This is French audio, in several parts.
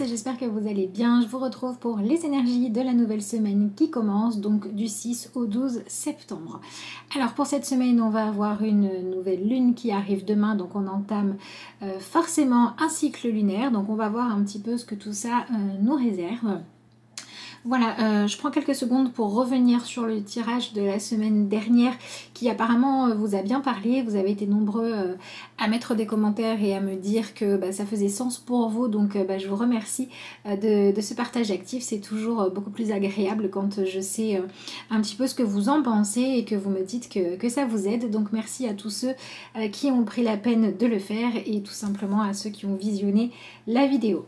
j'espère que vous allez bien. Je vous retrouve pour les énergies de la nouvelle semaine qui commence, donc du 6 au 12 septembre. Alors pour cette semaine, on va avoir une nouvelle lune qui arrive demain, donc on entame forcément un cycle lunaire. Donc on va voir un petit peu ce que tout ça nous réserve. Voilà, je prends quelques secondes pour revenir sur le tirage de la semaine dernière qui apparemment vous a bien parlé. Vous avez été nombreux à mettre des commentaires et à me dire que ça faisait sens pour vous. Donc je vous remercie de ce partage actif. C'est toujours beaucoup plus agréable quand je sais un petit peu ce que vous en pensez et que vous me dites que ça vous aide. Donc merci à tous ceux qui ont pris la peine de le faire et tout simplement à ceux qui ont visionné la vidéo.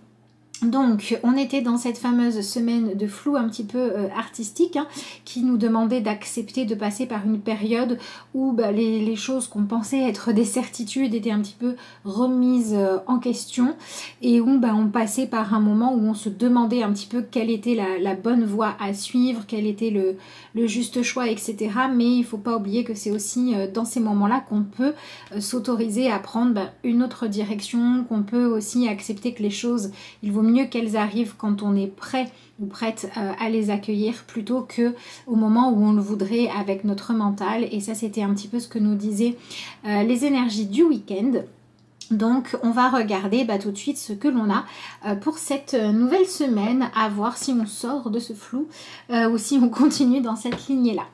Donc on était dans cette fameuse semaine de flou un petit peu artistique qui nous demandait d'accepter de passer par une période où les choses qu'on pensait être des certitudes étaient un petit peu remises en question et où on passait par un moment où on se demandait un petit peu quelle était la bonne voie à suivre, quel était le juste choix, etc. Mais il ne faut pas oublier que c'est aussi dans ces moments-là qu'on peut s'autoriser à prendre une autre direction, qu'on peut aussi accepter que les choses, il vaut mieux qu'elles arrivent quand on est prêt ou prête à les accueillir plutôt que au moment où on le voudrait avec notre mental. Et ça, c'était un petit peu ce que nous disaient les énergies du week-end. Donc on va regarder tout de suite ce que l'on a pour cette nouvelle semaine, à voir si on sort de ce flou ou si on continue dans cette lignée là.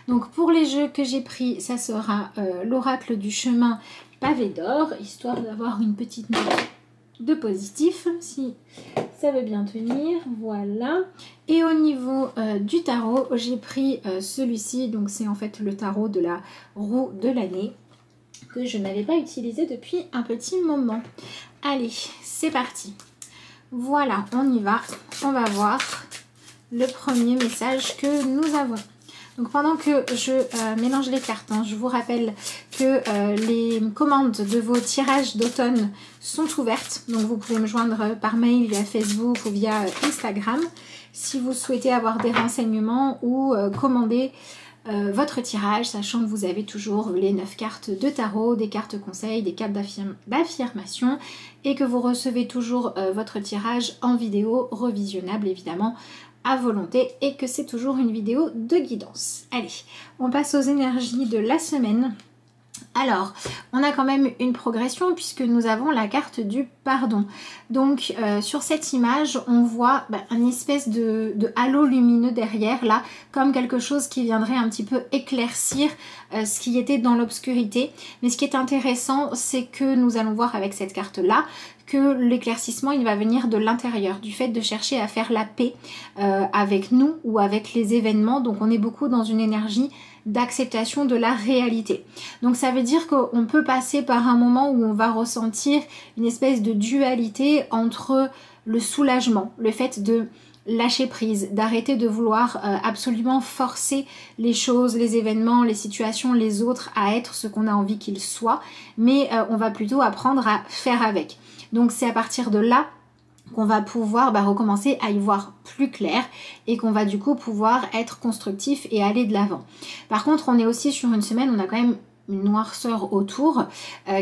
Donc pour les jeux que j'ai pris, ça sera l'oracle du chemin pavé d'or, histoire d'avoir une petite note de positif, si ça veut bien tenir, voilà. Et au niveau du tarot, j'ai pris celui-ci, donc c'est en fait le tarot de la roue de l'année, que je n'avais pas utilisé depuis un petit moment. Allez, c'est parti. Voilà, on y va. On va voir le premier message que nous avons. Donc pendant que je mélange les cartes, je vous rappelle que les commandes de vos tirages d'automne sont ouvertes. Donc vous pouvez me joindre par mail, via Facebook ou via Instagram si vous souhaitez avoir des renseignements ou commander votre tirage, sachant que vous avez toujours les 9 cartes de tarot, des cartes conseils, des cartes d'affirmation et que vous recevez toujours votre tirage en vidéo revisionnable évidemment à volonté et que c'est toujours une vidéo de guidance. Allez, on passe aux énergies de la semaine. Alors, on a quand même une progression puisque nous avons la carte du pardon. Donc, sur cette image, on voit une espèce de halo lumineux derrière, là, comme quelque chose qui viendrait un petit peu éclaircir ce qui était dans l'obscurité. Mais ce qui est intéressant, c'est que nous allons voir avec cette carte-là que l'éclaircissement, il va venir de l'intérieur, du fait de chercher à faire la paix avec nous ou avec les événements. Donc, on est beaucoup dans une énergie d'acceptation de la réalité. Donc ça veut dire qu'on peut passer par un moment où on va ressentir une espèce de dualité entre le soulagement, le fait de lâcher prise, d'arrêter de vouloir absolument forcer les choses, les événements, les situations, les autres à être ce qu'on a envie qu'ils soient, mais on va plutôt apprendre à faire avec. Donc c'est à partir de là qu'on va pouvoir recommencer à y voir plus clair et qu'on va du coup pouvoir être constructif et aller de l'avant. Par contre, on est aussi sur une semaine, on a quand même une noirceur autour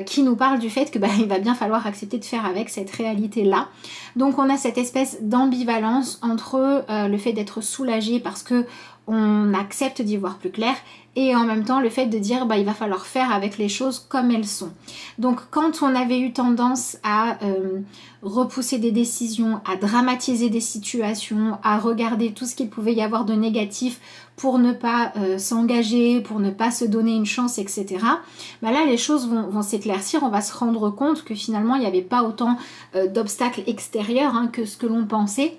qui nous parle du fait que il va bien falloir accepter de faire avec cette réalité là. Donc on a cette espèce d'ambivalence entre le fait d'être soulagé parce que on accepte d'y voir plus clair et en même temps le fait de dire il va falloir faire avec les choses comme elles sont. Donc quand on avait eu tendance à repousser des décisions, à dramatiser des situations, à regarder tout ce qu'il pouvait y avoir de négatif pour ne pas s'engager, pour ne pas se donner une chance, etc. Là les choses vont s'éclaircir, on va se rendre compte que finalement il n'y avait pas autant d'obstacles extérieurs que ce que l'on pensait.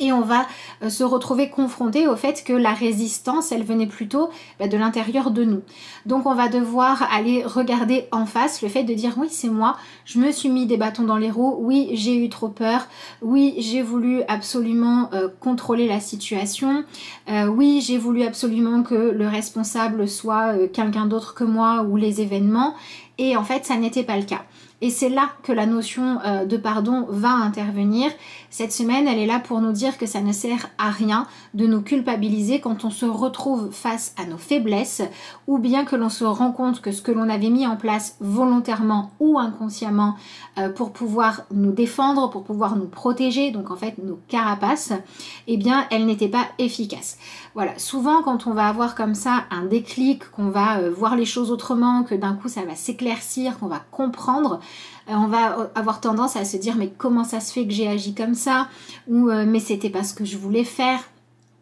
Et on va se retrouver confronté au fait que la résistance, elle venait plutôt de l'intérieur de nous. Donc on va devoir aller regarder en face le fait de dire oui c'est moi, je me suis mis des bâtons dans les roues, oui j'ai eu trop peur, oui j'ai voulu absolument contrôler la situation, oui j'ai voulu absolument que le responsable soit quelqu'un d'autre que moi ou les événements. et en fait ça n'était pas le cas. Et c'est là que la notion de pardon va intervenir. Cette semaine, elle est là pour nous dire que ça ne sert à rien de nous culpabiliser quand on se retrouve face à nos faiblesses, ou bien que l'on se rend compte que ce que l'on avait mis en place volontairement ou inconsciemment pour pouvoir nous défendre, pour pouvoir nous protéger, donc en fait nos carapaces, eh bien elle n'était pas efficace. Voilà, souvent quand on va avoir comme ça un déclic, qu'on va voir les choses autrement, que d'un coup ça va s'éclaircir, qu'on va comprendre, on va avoir tendance à se dire mais comment ça se fait que j'ai agi comme ça, ou mais c'était pas ce que je voulais faire.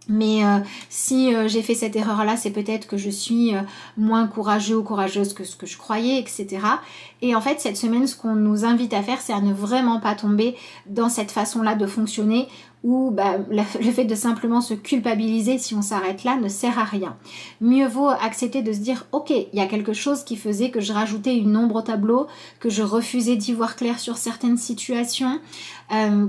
Mais si j'ai fait cette erreur-là, c'est peut-être que je suis moins courageux ou courageuse que ce que je croyais, etc. Et en fait, cette semaine, ce qu'on nous invite à faire, c'est à ne vraiment pas tomber dans cette façon-là de fonctionner où le fait de simplement se culpabiliser si on s'arrête là ne sert à rien. Mieux vaut accepter de se dire ok, il y a quelque chose qui faisait que je rajoutais une ombre au tableau, que je refusais d'y voir clair sur certaines situations,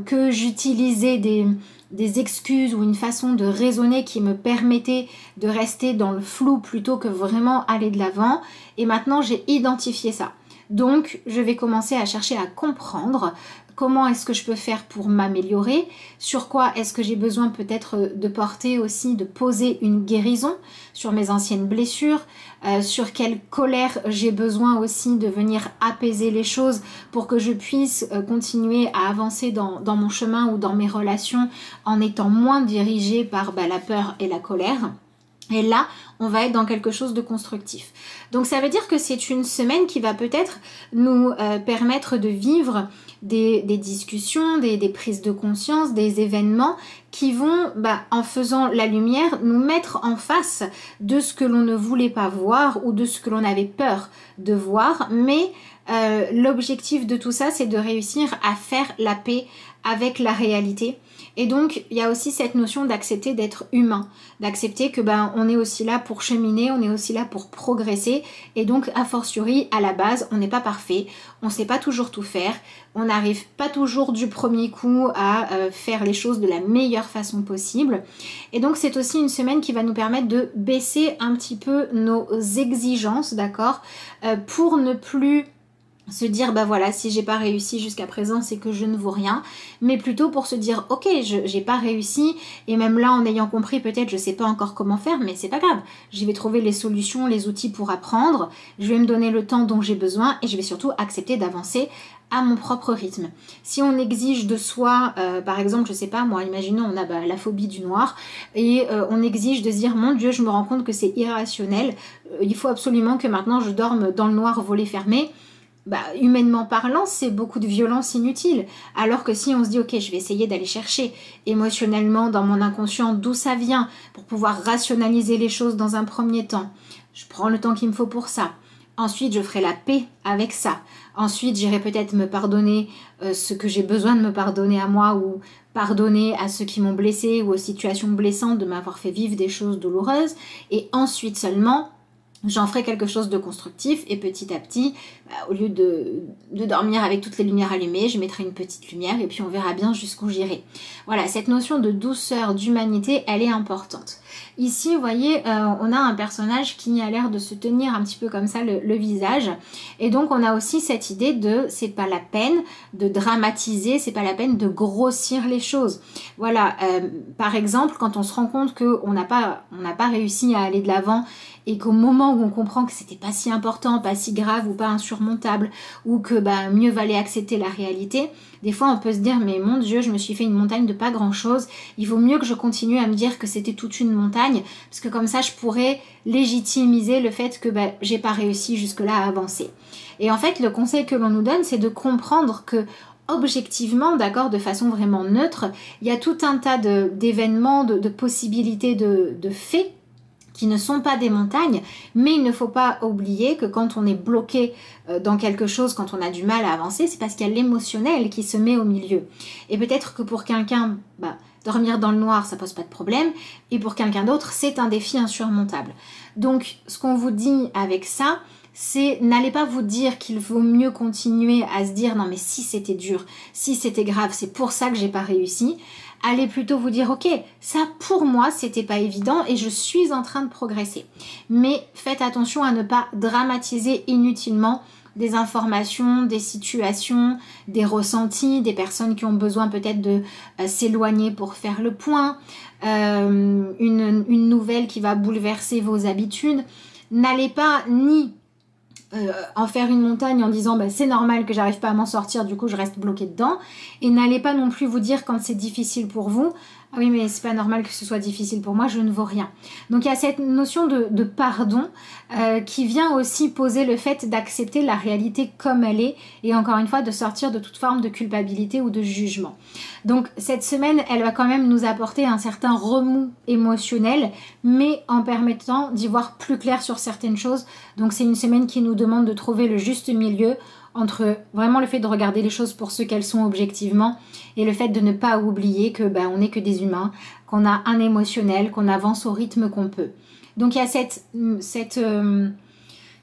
que j'utilisais des excuses ou une façon de raisonner qui me permettait de rester dans le flou plutôt que vraiment aller de l'avant. Et maintenant, j'ai identifié ça. Donc, je vais commencer à chercher à comprendre comment est-ce que je peux faire pour m'améliorer, sur quoi est-ce que j'ai besoin peut-être de porter aussi, de poser une guérison sur mes anciennes blessures, sur quelle colère j'ai besoin aussi de venir apaiser les choses pour que je puisse continuer à avancer dans mon chemin ou dans mes relations en étant moins dirigée par la peur et la colère. Et là, on va être dans quelque chose de constructif. Donc ça veut dire que c'est une semaine qui va peut-être nous permettre de vivre des discussions, des prises de conscience, des événements qui vont, en faisant la lumière, nous mettre en face de ce que l'on ne voulait pas voir ou de ce que l'on avait peur de voir. Mais l'objectif de tout ça, c'est de réussir à faire la paix avec la réalité. Et donc, il y a aussi cette notion d'accepter d'être humain, d'accepter que on est aussi là pour cheminer, on est aussi là pour progresser. Et donc, a fortiori, à la base, on n'est pas parfait, on ne sait pas toujours tout faire, on n'arrive pas toujours du premier coup à faire les choses de la meilleure façon possible. Et donc, c'est aussi une semaine qui va nous permettre de baisser un petit peu nos exigences, d'accord, pour ne plus se dire voilà, si j'ai pas réussi jusqu'à présent c'est que je ne vaux rien, mais plutôt pour se dire ok, j'ai pas réussi, et même là en ayant compris peut-être je sais pas encore comment faire, mais c'est pas grave, je vais trouver les solutions, les outils pour apprendre, je vais me donner le temps dont j'ai besoin et je vais surtout accepter d'avancer à mon propre rythme. Si on exige de soi, par exemple, je sais pas moi, imaginons on a la phobie du noir et on exige de se dire mon Dieu, je me rends compte que c'est irrationnel, il faut absolument que maintenant je dorme dans le noir volet fermé. Humainement parlant, c'est beaucoup de violence inutile. Alors que si on se dit ok, je vais essayer d'aller chercher émotionnellement dans mon inconscient d'où ça vient pour pouvoir rationaliser les choses dans un premier temps. Je prends le temps qu'il me faut pour ça. Ensuite, je ferai la paix avec ça. Ensuite, j'irai peut-être me pardonner ce que j'ai besoin de me pardonner à moi ou pardonner à ceux qui m'ont blessé ou aux situations blessantes de m'avoir fait vivre des choses douloureuses. Et ensuite seulement, j'en ferai quelque chose de constructif et petit à petit, au lieu de dormir avec toutes les lumières allumées, je mettrai une petite lumière et puis on verra bien jusqu'où j'irai. Voilà, cette notion de douceur, d'humanité, elle est importante. Ici, vous voyez, on a un personnage qui a l'air de se tenir un petit peu comme ça le visage. Et donc, on a aussi cette idée de c'est pas la peine de dramatiser, c'est pas la peine de grossir les choses. Voilà, par exemple, quand on se rend compte qu'on n'a pas réussi à aller de l'avant et qu'au moment où on comprend que c'était pas si important, pas si grave ou pas insurmontable, ou que mieux valait accepter la réalité, des fois on peut se dire mais mon Dieu, je me suis fait une montagne de pas grand chose, il vaut mieux que je continue à me dire que c'était toute une montagne, parce que comme ça je pourrais légitimiser le fait que j'ai pas réussi jusque-là à avancer. Et en fait le conseil que l'on nous donne, c'est de comprendre que objectivement, d'accord, de façon vraiment neutre, il y a tout un tas d'événements, de possibilités, de faits qui ne sont pas des montagnes, mais il ne faut pas oublier que quand on est bloqué dans quelque chose, quand on a du mal à avancer, c'est parce qu'il y a l'émotionnel qui se met au milieu. Et peut-être que pour quelqu'un, dormir dans le noir, ça pose pas de problème, et pour quelqu'un d'autre, c'est un défi insurmontable. Donc, ce qu'on vous dit avec ça, c'est n'allez pas vous dire qu'il vaut mieux continuer à se dire non mais si c'était dur, si c'était grave, c'est pour ça que j'ai pas réussi. Allez plutôt vous dire ok, ça pour moi c'était pas évident et je suis en train de progresser. Mais faites attention à ne pas dramatiser inutilement des informations, des situations, des ressentis, des personnes qui ont besoin peut-être de s'éloigner pour faire le point, une nouvelle qui va bouleverser vos habitudes. N'allez pas ni en faire une montagne en disant bah, c'est normal que j'arrive pas à m'en sortir, du coup je reste bloqué dedans, et n'allez pas non plus vous dire quand c'est difficile pour vous, ah oui mais c'est pas normal que ce soit difficile pour moi, je ne vaux rien. Donc il y a cette notion de pardon qui vient aussi poser le fait d'accepter la réalité comme elle est, et encore une fois de sortir de toute forme de culpabilité ou de jugement. Donc cette semaine elle va quand même nous apporter un certain remous émotionnel, mais en permettant d'y voir plus clair sur certaines choses. Donc c'est une semaine qui nous demande de trouver le juste milieu entre vraiment le fait de regarder les choses pour ce qu'elles sont objectivement, et le fait de ne pas oublier que on n'est que des humains, qu'on a un émotionnel, qu'on avance au rythme qu'on peut. Donc il y a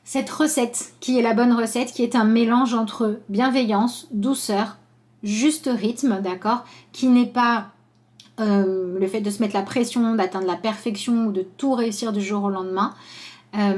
cette recette qui est la bonne recette, qui est un mélange entre bienveillance, douceur, juste rythme, d'accord, qui n'est pas le fait de se mettre la pression, d'atteindre la perfection ou de tout réussir du jour au lendemain,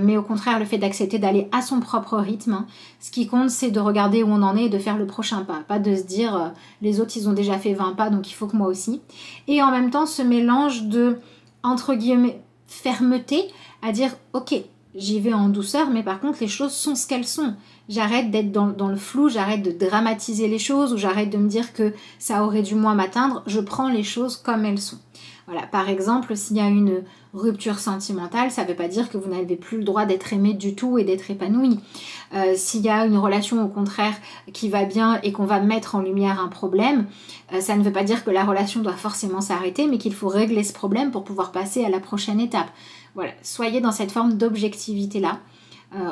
mais au contraire le fait d'accepter d'aller à son propre rythme, hein. Ce qui compte c'est de regarder où on en est et de faire le prochain pas de se dire les autres ils ont déjà fait 20 pas donc il faut que moi aussi, et en même temps ce mélange de entre guillemets fermeté à dire ok j'y vais en douceur, mais par contre les choses sont ce qu'elles sont, j'arrête d'être dans le flou, j'arrête de dramatiser les choses, ou j'arrête de me dire que ça aurait dû moins m'atteindre, je prends les choses comme elles sont. Voilà, par exemple, s'il y a une rupture sentimentale, ça ne veut pas dire que vous n'avez plus le droit d'être aimé du tout et d'être épanoui. S'il y a une relation au contraire qui va bien et qu'on va mettre en lumière un problème, ça ne veut pas dire que la relation doit forcément s'arrêter, mais qu'il faut régler ce problème pour pouvoir passer à la prochaine étape. Voilà, soyez dans cette forme d'objectivité-là,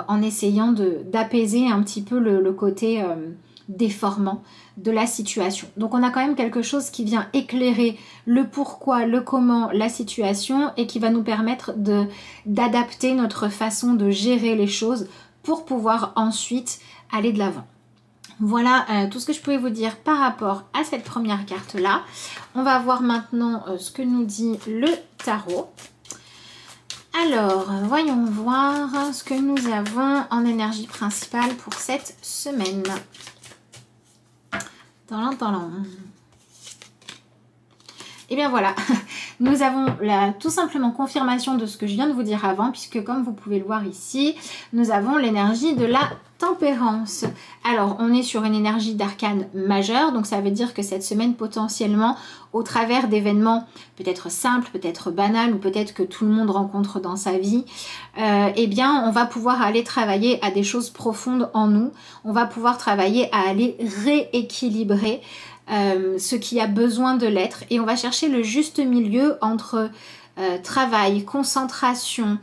en essayant d'apaiser un petit peu le côté déformant de la situation. Donc on a quand même quelque chose qui vient éclairer le pourquoi, le comment, la situation, et qui va nous permettre d'adapter notre façon de gérer les choses pour pouvoir ensuite aller de l'avant. Voilà tout ce que je pouvais vous dire par rapport à cette première carte là. On va voir maintenant ce que nous dit le tarot. Alors, voyons voir ce que nous avons en énergie principale pour cette semaine. Et bien voilà, nous avons tout simplement confirmation de ce que je viens de vous dire avant, puisque comme vous pouvez le voir ici, nous avons l'énergie de la tempérance. Alors, on est sur une énergie d'arcane majeur, donc ça veut dire que cette semaine, potentiellement, au travers d'événements peut-être simples, peut-être banals, ou peut-être que tout le monde rencontre dans sa vie, eh bien, on va pouvoir aller travailler à des choses profondes en nous. On va pouvoir travailler à aller rééquilibrer ce qui a besoin de l'être, et on va chercher le juste milieu entre travail, concentration,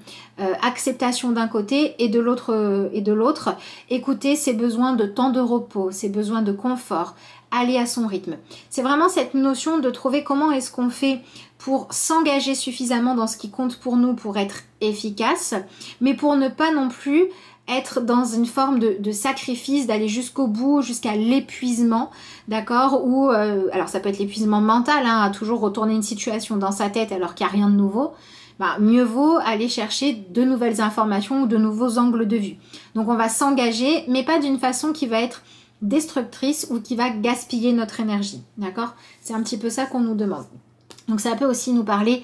acceptation d'un côté, et de l'autre, écouter ses besoins de temps de repos, ses besoins de confort, aller à son rythme. C'est vraiment cette notion de trouver comment est-ce qu'on fait pour s'engager suffisamment dans ce qui compte pour nous pour être efficace, mais pour ne pas non plus être dans une forme de sacrifice, d'aller jusqu'au bout, jusqu'à l'épuisement, d'accord, ou alors ça peut être l'épuisement mental, hein, à toujours retourner une situation dans sa tête alors qu'il n'y a rien de nouveau. Mieux vaut aller chercher de nouvelles informations ou de nouveaux angles de vue. Donc on va s'engager, mais pas d'une façon qui va être destructrice ou qui va gaspiller notre énergie, d'accord? C'est un petit peu ça qu'on nous demande. Donc ça peut aussi nous parler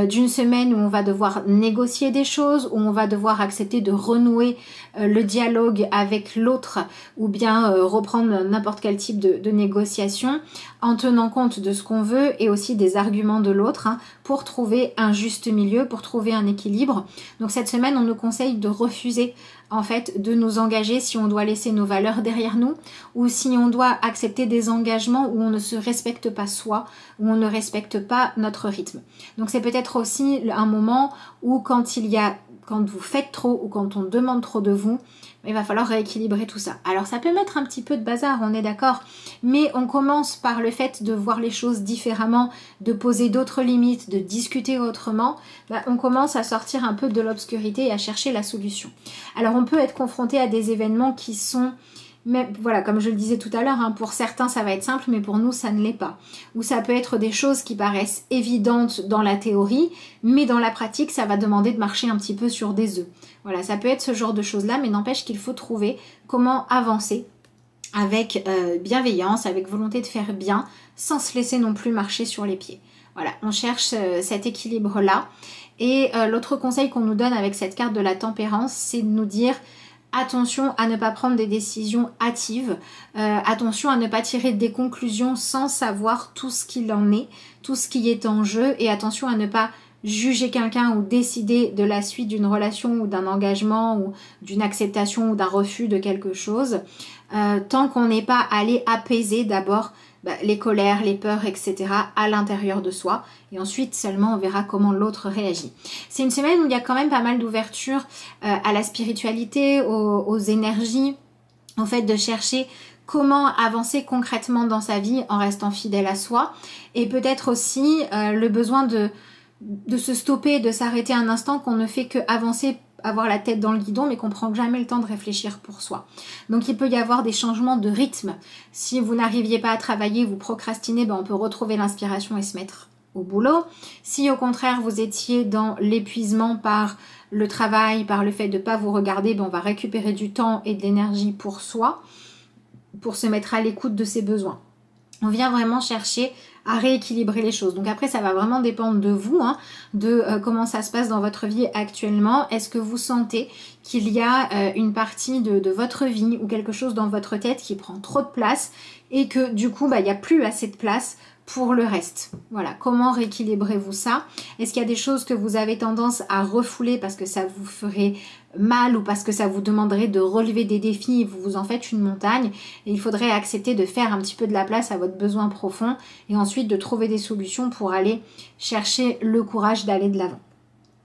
d'une semaine où on va devoir négocier des choses, où on va devoir accepter de renouer le dialogue avec l'autre, ou bien reprendre n'importe quel type de négociation en tenant compte de ce qu'on veut et aussi des arguments de l'autre, hein, pour trouver un juste milieu, pour trouver un équilibre. Donc cette semaine, on nous conseille de refuser en fait de nous engager si on doit laisser nos valeurs derrière nous, ou si on doit accepter des engagements où on ne se respecte pas soi, où on ne respecte pas notre rythme. Donc c'est peut-être aussi un moment où quand vous faites trop ou quand on demande trop de vous, il va falloir rééquilibrer tout ça. Alors ça peut mettre un petit peu de bazar, on est d'accord, mais on commence par le fait de voir les choses différemment, de poser d'autres limites, de discuter autrement, on commence à sortir un peu de l'obscurité et à chercher la solution. Alors on peut être confronté à des événements qui sont Mais voilà, comme je le disais tout à l'heure, hein, pour certains ça va être simple, mais pour nous ça ne l'est pas. Ou ça peut être des choses qui paraissent évidentes dans la théorie, mais dans la pratique ça va demander de marcher un petit peu sur des œufs. Voilà, ça peut être ce genre de choses-là, mais n'empêche qu'il faut trouver comment avancer avec bienveillance, avec volonté de faire bien, sans se laisser non plus marcher sur les pieds. Voilà, on cherche cet équilibre-là. Et l'autre conseil qu'on nous donne avec cette carte de la tempérance, c'est de nous dire attention à ne pas prendre des décisions hâtives, attention à ne pas tirer des conclusions sans savoir tout ce qu'il en est, tout ce qui est en jeu, et attention à ne pas juger quelqu'un ou décider de la suite d'une relation ou d'un engagement ou d'une acceptation ou d'un refus de quelque chose, tant qu'on n'est pas allé apaiser d'abord les colères, les peurs, etc. à l'intérieur de soi, et ensuite seulement on verra comment l'autre réagit. C'est une semaine où il y a quand même pas mal d'ouverture à la spiritualité, aux énergies, au fait de chercher comment avancer concrètement dans sa vie en restant fidèle à soi, et peut-être aussi le besoin de se stopper, de s'arrêter un instant, qu'on ne fait que avancer, avoir la tête dans le guidon, mais qu'on prend jamais le temps de réfléchir pour soi. Donc il peut y avoir des changements de rythme. Si vous n'arriviez pas à travailler, vous procrastinez, on peut retrouver l'inspiration et se mettre au boulot. Si au contraire vous étiez dans l'épuisement par le travail, par le fait de ne pas vous regarder, on va récupérer du temps et de l'énergie pour soi, pour se mettre à l'écoute de ses besoins. On vient vraiment chercher à rééquilibrer les choses. Donc après, ça va vraiment dépendre de vous, de comment ça se passe dans votre vie actuellement. Est-ce que vous sentez qu'il y a une partie de votre vie ou quelque chose dans votre tête qui prend trop de place et que du coup, il n'y a plus assez de place pour le reste? Voilà, comment rééquilibrez-vous ça? Est-ce qu'il y a des choses que vous avez tendance à refouler parce que ça vous ferait mal ou parce que ça vous demanderait de relever des défis et vous vous en faites une montagne, et il faudrait accepter de faire un petit peu de la place à votre besoin profond et ensuite de trouver des solutions pour aller chercher le courage d'aller de l'avant.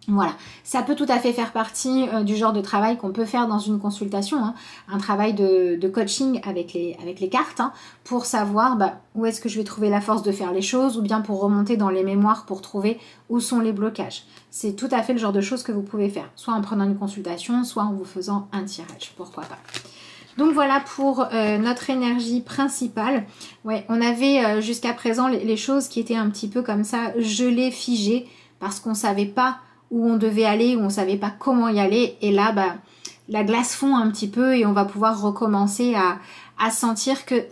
Voilà, ça peut tout à fait faire partie du genre de travail qu'on peut faire dans une consultation, un travail de coaching avec les cartes, pour savoir où est-ce que je vais trouver la force de faire les choses, ou bien pour remonter dans les mémoires pour trouver où sont les blocages. C'est tout à fait le genre de choses que vous pouvez faire, soit en prenant une consultation, soit en vous faisant un tirage, pourquoi pas. Donc voilà pour notre énergie principale. Ouais, on avait jusqu'à présent les choses qui étaient un petit peu comme ça, gelées, figées, parce qu'on ne savait pas où on devait aller, où on ne savait pas comment y aller. Et là, la glace fond un petit peu et on va pouvoir recommencer à sentir que,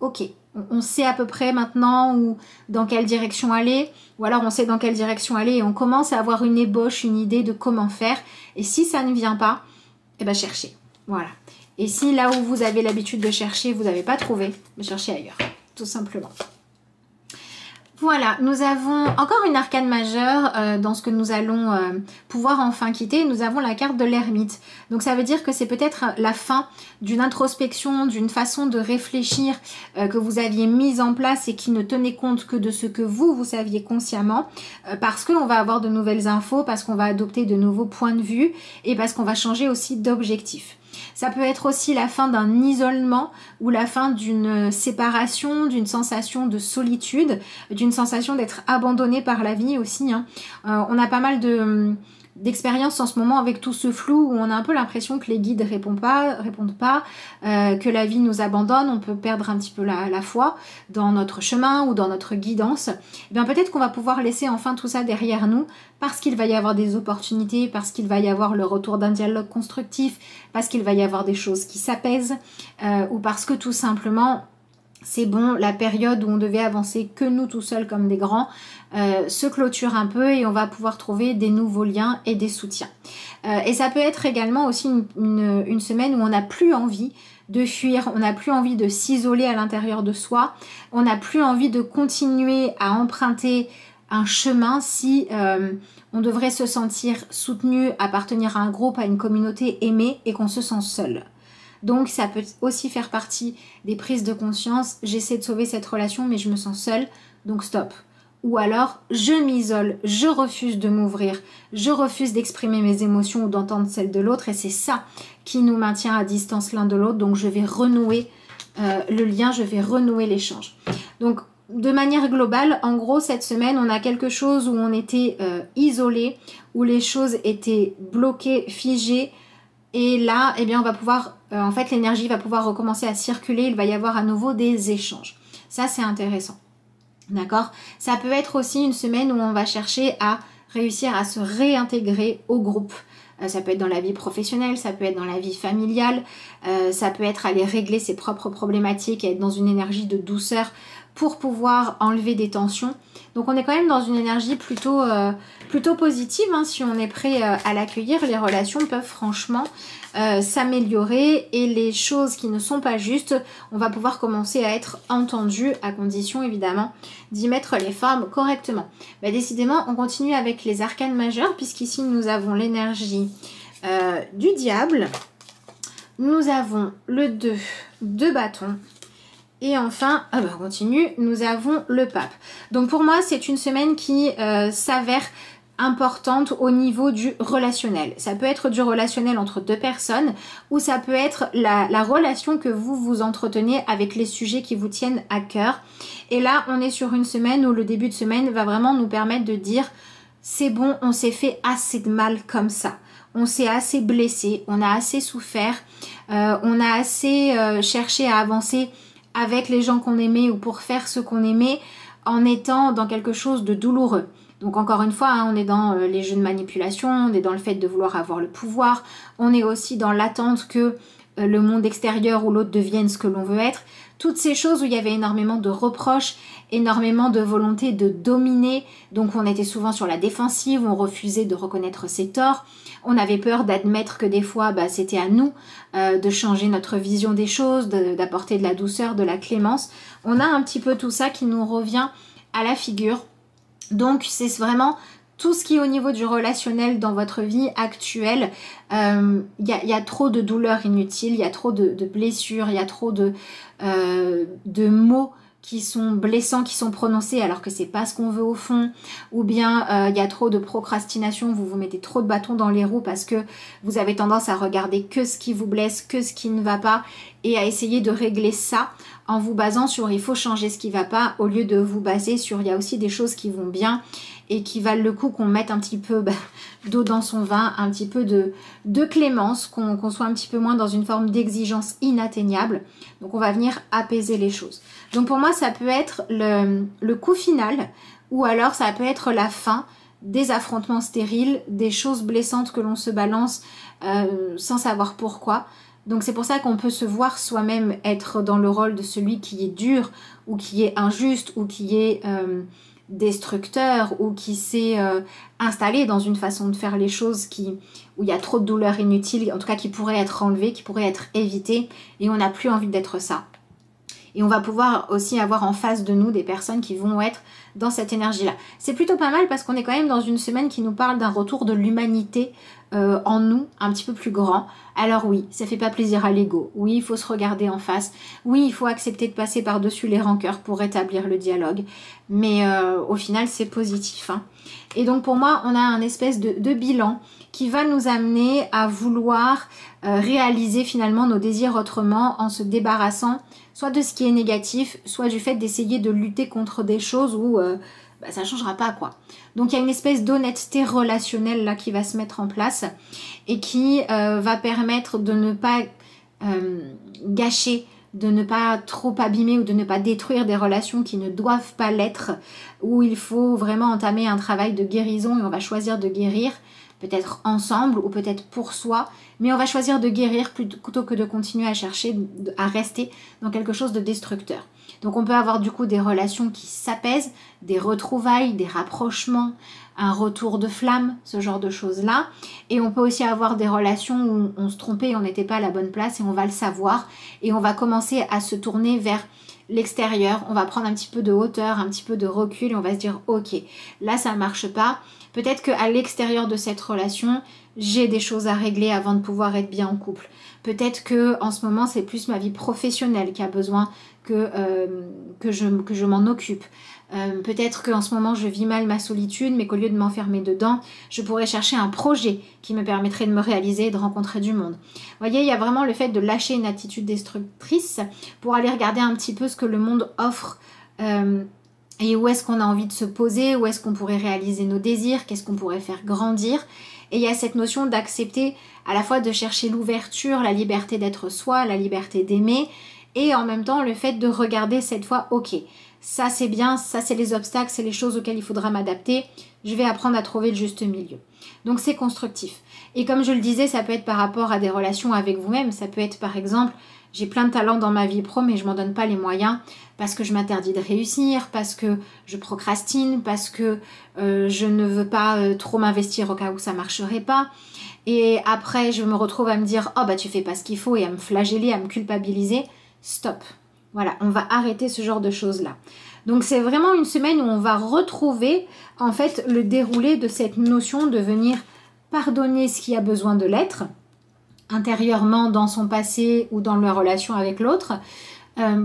ok, on sait à peu près maintenant dans quelle direction aller, ou alors on sait dans quelle direction aller et on commence à avoir une ébauche, une idée de comment faire. Et si ça ne vient pas, cherchez. Voilà. Et si là où vous avez l'habitude de chercher, vous n'avez pas trouvé, cherchez ailleurs, tout simplement. Voilà, nous avons encore une arcane majeure dans ce que nous allons pouvoir enfin quitter. Nous avons la carte de l'ermite. Donc ça veut dire que c'est peut-être la fin d'une introspection, d'une façon de réfléchir que vous aviez mise en place et qui ne tenait compte que de ce que vous saviez consciemment, parce qu'on va avoir de nouvelles infos, parce qu'on va adopter de nouveaux points de vue et parce qu'on va changer aussi d'objectif. Ça peut être aussi la fin d'un isolement ou la fin d'une séparation, d'une sensation de solitude, d'une sensation d'être abandonné par la vie aussi. On a pas mal d'expériences en ce moment avec tout ce flou où on a un peu l'impression que les guides répondent pas, que la vie nous abandonne, on peut perdre un petit peu la foi dans notre chemin ou dans notre guidance. Et bien peut-être qu'on va pouvoir laisser enfin tout ça derrière nous parce qu'il va y avoir des opportunités, parce qu'il va y avoir le retour d'un dialogue constructif, parce qu'il va y avoir des choses qui s'apaisent ou parce que tout simplement c'est bon, la période où on devait avancer que nous tout seuls comme des grands se clôture un peu et on va pouvoir trouver des nouveaux liens et des soutiens. Et ça peut être également aussi une semaine où on n'a plus envie de fuir, on n'a plus envie de s'isoler à l'intérieur de soi, on n'a plus envie de continuer à emprunter un chemin si on devrait se sentir soutenu, appartenir à un groupe, à une communauté aimée et qu'on se sent seul. Donc ça peut aussi faire partie des prises de conscience, j'essaie de sauver cette relation mais je me sens seule, donc stop. Ou alors je m'isole, je refuse de m'ouvrir, je refuse d'exprimer mes émotions ou d'entendre celles de l'autre et c'est ça qui nous maintient à distance l'un de l'autre, donc je vais renouer le lien, je vais renouer l'échange. Donc de manière globale, en gros cette semaine on a quelque chose où on était isolé, où les choses étaient bloquées, figées, Et là, eh bien, on va pouvoir, en fait, l'énergie va pouvoir recommencer à circuler. Il va y avoir à nouveau des échanges. Ça, c'est intéressant. D'accord? Ça peut être aussi une semaine où on va chercher à réussir à se réintégrer au groupe. Ça peut être dans la vie professionnelle, ça peut être dans la vie familiale, ça peut être aller régler ses propres problématiques et être dans une énergie de douceur pour pouvoir enlever des tensions. Donc on est quand même dans une énergie plutôt positive, hein. Si on est prêt à l'accueillir, les relations peuvent franchement s'améliorer et les choses qui ne sont pas justes, on va pouvoir commencer à être entendu, à condition évidemment d'y mettre les formes correctement. Bah, décidément, on continue avec les arcanes majeures puisqu'ici nous avons l'énergie du diable, nous avons le 2 de bâton. Et enfin, on continue, nous avons le pape. Donc pour moi, c'est une semaine qui s'avère importante au niveau du relationnel. Ça peut être du relationnel entre deux personnes ou ça peut être la relation que vous entretenez avec les sujets qui vous tiennent à cœur. Et là, on est sur une semaine où le début de semaine va vraiment nous permettre de dire c'est bon, on s'est fait assez de mal comme ça. On s'est assez blessé, on a assez souffert, on a assez cherché à avancer avec les gens qu'on aimait ou pour faire ce qu'on aimait en étant dans quelque chose de douloureux. Donc encore une fois, hein, on est dans les jeux de manipulation, on est dans le fait de vouloir avoir le pouvoir, on est aussi dans l'attente que le monde extérieur ou l'autre devienne ce que l'on veut être. Toutes ces choses où il y avait énormément de reproches, énormément de volonté de dominer, donc on était souvent sur la défensive, on refusait de reconnaître ses torts, on avait peur d'admettre que des fois c'était à nous de changer notre vision des choses, d'apporter de la douceur, de la clémence. On a un petit peu tout ça qui nous revient à la figure. Donc c'est vraiment tout ce qui est au niveau du relationnel dans votre vie actuelle. Y a trop de douleurs inutiles, il y a trop de blessures, il y a trop de mots qui sont blessants, qui sont prononcés alors que c'est pas ce qu'on veut au fond, ou bien il y a trop de procrastination, vous vous mettez trop de bâtons dans les roues parce que vous avez tendance à regarder que ce qui vous blesse, que ce qui ne va pas, et à essayer de régler ça en vous basant sur il faut changer ce qui va pas, au lieu de vous baser sur il y a aussi des choses qui vont bien et qui valent le coup qu'on mette un petit peu d'eau dans son vin, un petit peu de clémence, qu'on soit un petit peu moins dans une forme d'exigence inatteignable. Donc on va venir apaiser les choses. Donc pour moi ça peut être le coup final, ou alors ça peut être la fin des affrontements stériles, des choses blessantes que l'on se balance sans savoir pourquoi. Donc c'est pour ça qu'on peut se voir soi-même être dans le rôle de celui qui est dur, ou qui est injuste, ou qui est destructeur, ou qui s'est installé dans une façon de faire les choses où il y a trop de douleurs inutiles, en tout cas qui pourraient être enlevées, qui pourraient être évitées, et on n'a plus envie d'être ça. Et on va pouvoir aussi avoir en face de nous des personnes qui vont être dans cette énergie-là. C'est plutôt pas mal parce qu'on est quand même dans une semaine qui nous parle d'un retour de l'humanité en nous, un petit peu plus grand. Alors oui, ça fait pas plaisir à l'ego. Oui, il faut se regarder en face. Oui, il faut accepter de passer par-dessus les rancœurs pour rétablir le dialogue. Mais au final, c'est positif, hein. Et donc pour moi, on a un espèce de bilan qui va nous amener à vouloir réaliser finalement nos désirs autrement en se débarrassant soit de ce qui est négatif, soit du fait d'essayer de lutter contre des choses où ça ne changera pas, quoi. Donc il y a une espèce d'honnêteté relationnelle là qui va se mettre en place et qui va permettre de ne pas gâcher, de ne pas trop abîmer ou de ne pas détruire des relations qui ne doivent pas l'être, où il faut vraiment entamer un travail de guérison et on va choisir de guérir, peut-être ensemble ou peut-être pour soi, mais on va choisir de guérir plutôt que de continuer à chercher, à rester dans quelque chose de destructeur. Donc on peut avoir du coup des relations qui s'apaisent, des retrouvailles, des rapprochements, un retour de flamme, ce genre de choses-là. Et on peut aussi avoir des relations où on se trompait, on n'était pas à la bonne place et on va le savoir. Et on va commencer à se tourner vers l'extérieur, on va prendre un petit peu de hauteur, un petit peu de recul et on va se dire ok, là ça ne marche pas. Peut-être qu'à l'extérieur de cette relation, j'ai des choses à régler avant de pouvoir être bien en couple. Peut-être que en ce moment, c'est plus ma vie professionnelle qui a besoin que je m'en occupe. Peut-être qu'en ce moment, je vis mal ma solitude, mais qu'au lieu de m'enfermer dedans, je pourrais chercher un projet qui me permettrait de me réaliser et de rencontrer du monde. Vous voyez, il y a vraiment le fait de lâcher une attitude destructrice pour aller regarder un petit peu ce que le monde offre et où est-ce qu'on a envie de se poser, où est-ce qu'on pourrait réaliser nos désirs, qu'est-ce qu'on pourrait faire grandir. Et il y a cette notion d'accepter à la fois de chercher l'ouverture, la liberté d'être soi, la liberté d'aimer, et en même temps le fait de regarder cette fois, ok, ça c'est bien, ça c'est les obstacles, c'est les choses auxquelles il faudra m'adapter, je vais apprendre à trouver le juste milieu. Donc c'est constructif. Et comme je le disais, ça peut être par rapport à des relations avec vous-même, ça peut être par exemple, j'ai plein de talents dans ma vie pro, mais je m'en donne pas les moyens parce que je m'interdis de réussir, parce que je procrastine, parce que je ne veux pas trop m'investir au cas où ça marcherait pas. Et après, je me retrouve à me dire, oh bah tu fais pas ce qu'il faut, et à me flageller, à me culpabiliser. Stop. Voilà, on va arrêter ce genre de choses-là. Donc c'est vraiment une semaine où on va retrouver en fait le déroulé de cette notion de venir pardonner ce qui a besoin de l'être, intérieurement dans son passé ou dans la relation avec l'autre,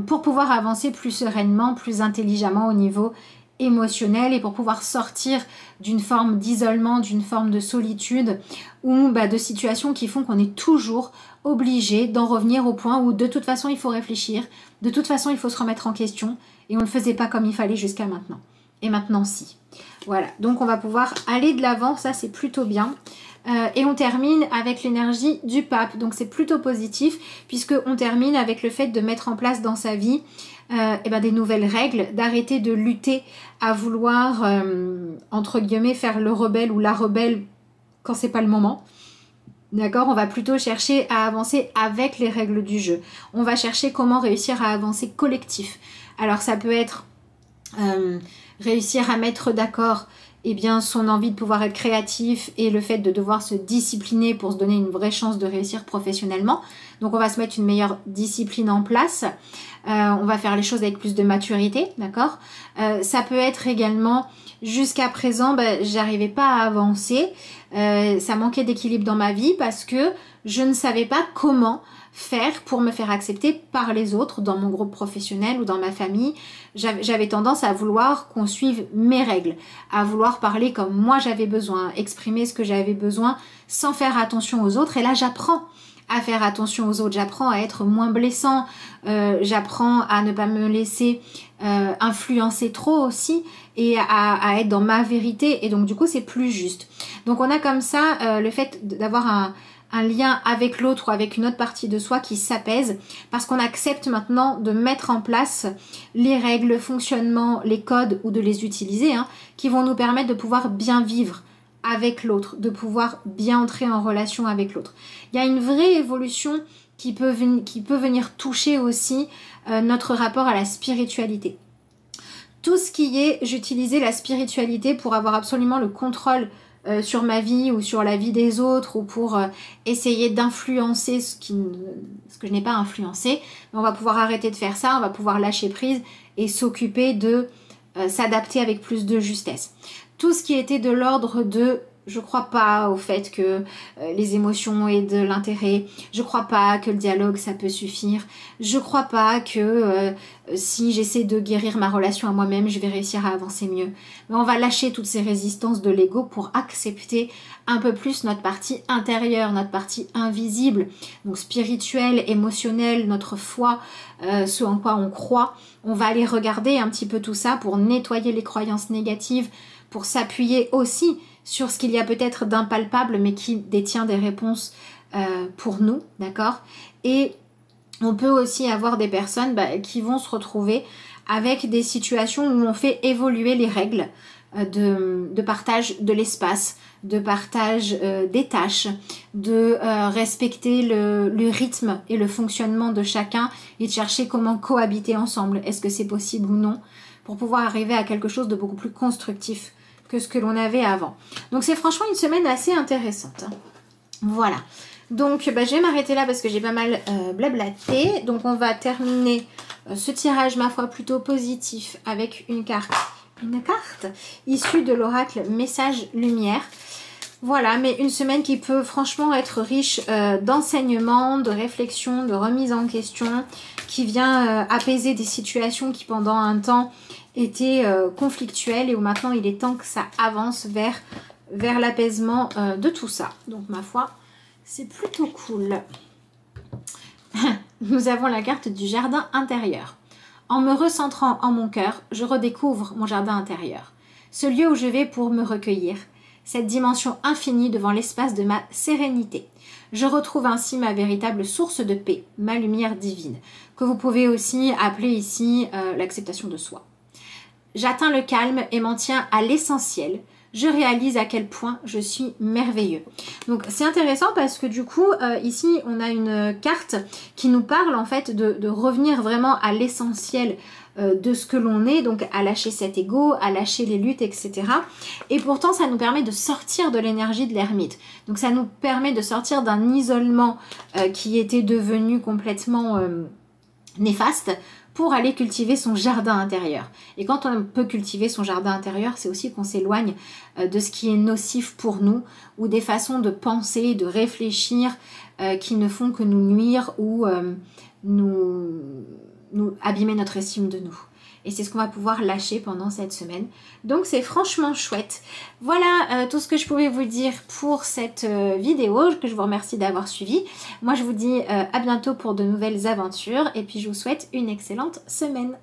pour pouvoir avancer plus sereinement, plus intelligemment au niveau émotionnel et pour pouvoir sortir d'une forme d'isolement, d'une forme de solitude ou de situations qui font qu'on est toujours obligé d'en revenir au point où de toute façon il faut réfléchir, de toute façon il faut se remettre en question et on ne le faisait pas comme il fallait jusqu'à maintenant. Et maintenant si. Voilà, donc on va pouvoir aller de l'avant, ça c'est plutôt bien. Et on termine avec l'énergie du pape, donc c'est plutôt positif puisque on termine avec le fait de mettre en place dans sa vie des nouvelles règles, d'arrêter de lutter à vouloir entre guillemets faire le rebelle ou la rebelle quand c'est pas le moment. D'accord, on va plutôt chercher à avancer avec les règles du jeu. On va chercher comment réussir à avancer collectif. Alors ça peut être réussir à mettre d'accord son envie de pouvoir être créatif et le fait de devoir se discipliner pour se donner une vraie chance de réussir professionnellement. Donc on va se mettre une meilleure discipline en place. On va faire les choses avec plus de maturité, d'accord. Ça peut être également, jusqu'à présent, j'arrivais pas à avancer. Ça manquait d'équilibre dans ma vie parce que je ne savais pas comment faire pour me faire accepter par les autres dans mon groupe professionnel ou dans ma famille. J'avais tendance à vouloir qu'on suive mes règles, à vouloir parler comme moi j'avais besoin, exprimer ce que j'avais besoin sans faire attention aux autres. Et là j'apprends à faire attention aux autres, j'apprends à être moins blessant, j'apprends à ne pas me laisser influencer trop aussi et à être dans ma vérité, et donc du coup c'est plus juste. Donc on a comme ça le fait d'avoir un lien avec l'autre ou avec une autre partie de soi qui s'apaise parce qu'on accepte maintenant de mettre en place les règles, le fonctionnement, les codes ou de les utiliser qui vont nous permettre de pouvoir bien vivre avec l'autre, de pouvoir bien entrer en relation avec l'autre. Il y a une vraie évolution qui peut venir toucher aussi notre rapport à la spiritualité. Tout ce qui est, j'utilisais la spiritualité pour avoir absolument le contrôle sur ma vie ou sur la vie des autres ou pour essayer d'influencer ce que je n'ai pas influencé. Mais on va pouvoir arrêter de faire ça, on va pouvoir lâcher prise et s'occuper de s'adapter avec plus de justesse. Tout ce qui était de l'ordre de je crois pas au fait que les émotions aient de l'intérêt, je crois pas que le dialogue ça peut suffire, je crois pas que si j'essaie de guérir ma relation à moi-même je vais réussir à avancer mieux. Mais on va lâcher toutes ces résistances de l'ego pour accepter un peu plus notre partie intérieure, notre partie invisible, donc spirituelle, émotionnelle, notre foi, ce en quoi on croit. On va aller regarder un petit peu tout ça pour nettoyer les croyances négatives, pour s'appuyer aussi sur ce qu'il y a peut-être d'impalpable mais qui détient des réponses pour nous, d'accord. Et on peut aussi avoir des personnes qui vont se retrouver avec des situations où on fait évoluer les règles de partage de l'espace, de partage des tâches, de respecter le rythme et le fonctionnement de chacun et de chercher comment cohabiter ensemble. Est-ce que c'est possible ou non, pour pouvoir arriver à quelque chose de beaucoup plus constructif que ce que l'on avait avant. Donc c'est franchement une semaine assez intéressante. Voilà. Donc je vais m'arrêter là parce que j'ai pas mal blablaté. Donc on va terminer ce tirage, ma foi, plutôt positif avec une carte issue de l'oracle Message Lumière. Voilà, mais une semaine qui peut franchement être riche d'enseignements, de réflexion, de remise en question, qui vient apaiser des situations qui pendant un temps étaient conflictuelles et où maintenant il est temps que ça avance vers l'apaisement de tout ça. Donc ma foi, c'est plutôt cool. Nous avons la carte du jardin intérieur. En me recentrant en mon cœur, je redécouvre mon jardin intérieur. Ce lieu où je vais pour me recueillir. cette dimension infinie devant l'espace de ma sérénité. Je retrouve ainsi ma véritable source de paix, ma lumière divine, que vous pouvez aussi appeler ici l'acceptation de soi. J'atteins le calme et m'en tiens à l'essentiel. Je réalise à quel point je suis merveilleux. Donc c'est intéressant parce que du coup ici on a une carte qui nous parle en fait de revenir vraiment à l'essentiel de ce que l'on est, donc à lâcher cet ego, à lâcher les luttes, etc. Et pourtant ça nous permet de sortir de l'énergie de l'ermite. Donc ça nous permet de sortir d'un isolement qui était devenu complètement néfaste, pour aller cultiver son jardin intérieur. Et quand on peut cultiver son jardin intérieur, c'est aussi qu'on s'éloigne de ce qui est nocif pour nous, ou des façons de penser, de réfléchir qui ne font que nous nuire ou nous abîmer notre estime de nous. Et c'est ce qu'on va pouvoir lâcher pendant cette semaine. Donc c'est franchement chouette. Voilà tout ce que je pouvais vous dire pour cette vidéo, que je vous remercie d'avoir suivi. Moi je vous dis à bientôt pour de nouvelles aventures et puis je vous souhaite une excellente semaine.